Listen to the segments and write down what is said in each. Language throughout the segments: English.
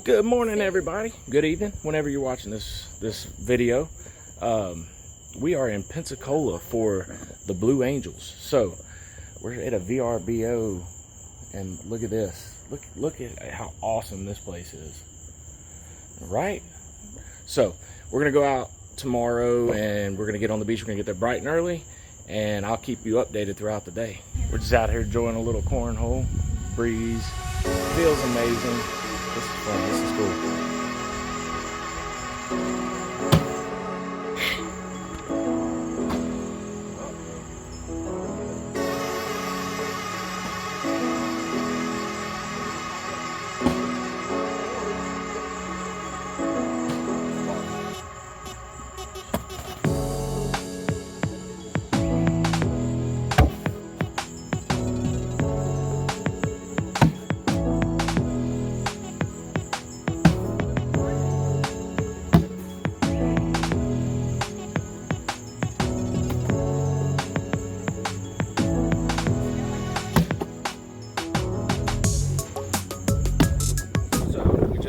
Good morning, everybody. Good evening, whenever you're watching this video. We are in Pensacola for the Blue Angels. So we're at a VRBO, and look at this. Look at how awesome this place is, right? So we're gonna go out tomorrow, and we're gonna get on the beach. We're gonna get there bright and early, and I'll keep you updated throughout the day. We're just out here enjoying a little cornhole breeze. Feels amazing. This is fun. This is cool.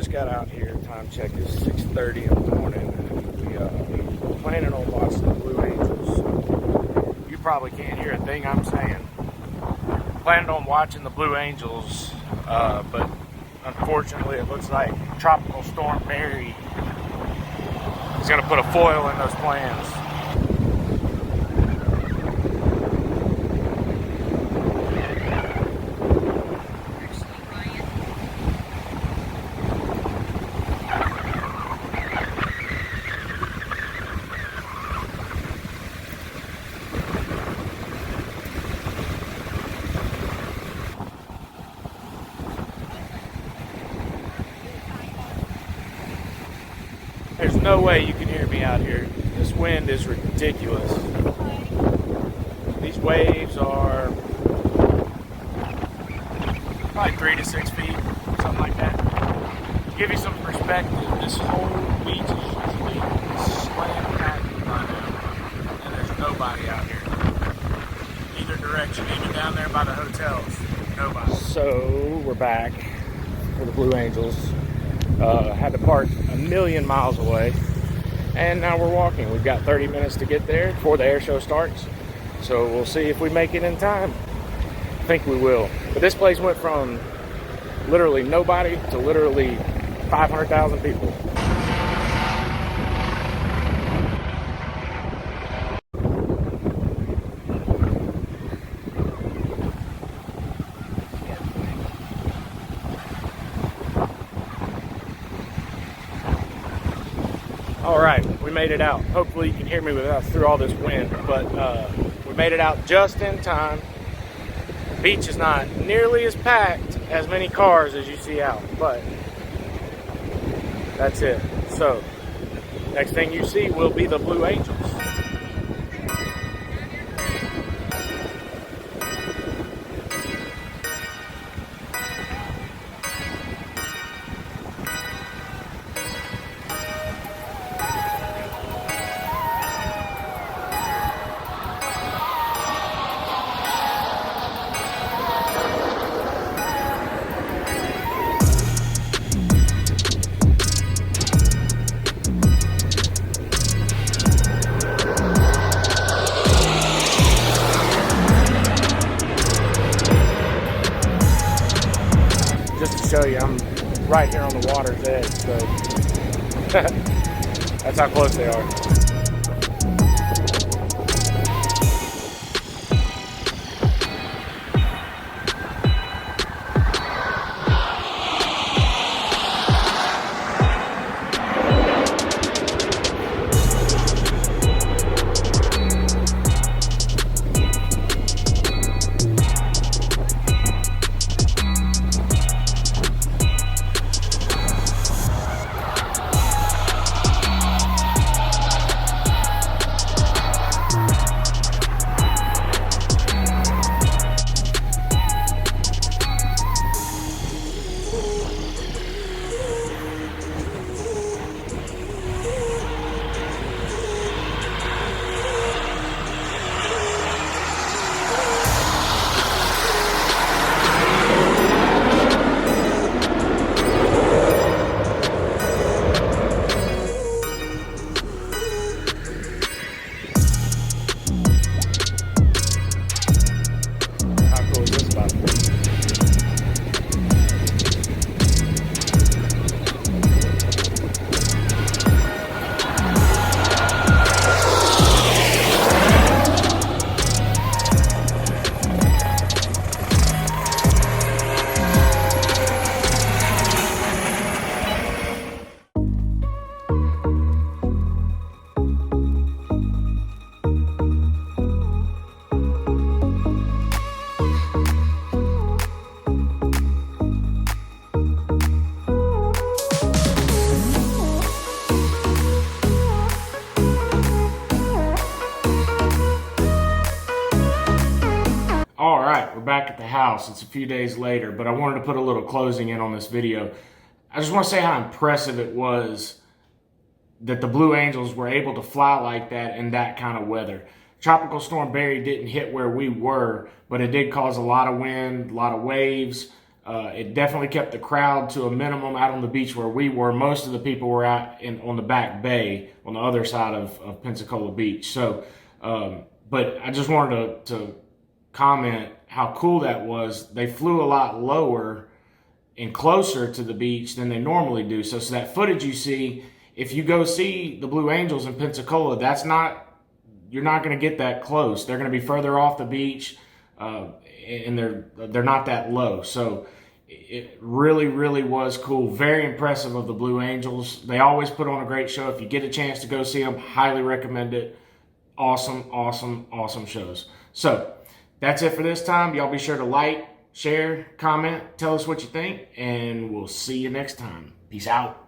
Got out here. Time check is 6:30 in the morning. We're planning on watching the Blue Angels. You probably can't hear a thing I'm saying. Planning on watching the Blue Angels, but unfortunately, it looks like Tropical Storm Mary is going to put a foil in those plans. There's no way you can hear me out here. This wind is ridiculous. These waves are probably 3 to 6 feet, something like that. To give you some perspective, this whole beach is usually slam packed by now, and there's nobody out here. Either direction, even down there by the hotels, nobody. So we're back for the Blue Angels. Had to park a million miles away, and now we're walking. We've got 30 minutes to get there before the air show starts, so we'll see if we make it in time. I think we will. But this place went from literally nobody to literally 500,000 people. All right, we made it out. Hopefully you can hear me through all this wind, but we made it out just in time. The beach is not nearly as packed as many cars as you see out, but that's it. So, next thing you see will be the Blue Angels. Just to show you, I'm right here on the water's edge, so that's how close they are. house. It's a few days later, but I wanted to put a little closing in on this video. I just want to say how impressive it was that the Blue Angels were able to fly like that in that kind of weather. Tropical Storm Barry didn't hit where we were, but it did cause a lot of wind, a lot of waves. It definitely kept the crowd to a minimum out on the beach where we were. Most of the people were out on the back bay on the other side of Pensacola Beach. So, but I just wanted to comment how cool that was. They flew a lot lower and closer to the beach than they normally do. So that footage you see, if you go see the Blue Angels in Pensacola, you're not going to get that close. They're going to be further off the beach, and they're not that low. So it really, really was cool. Very impressive of the Blue Angels. They always put on a great show. If you get a chance to go see them, highly recommend it. Awesome, awesome, awesome shows. So that's it for this time. Y'all be sure to like, share, comment, tell us what you think, and we'll see you next time. Peace out.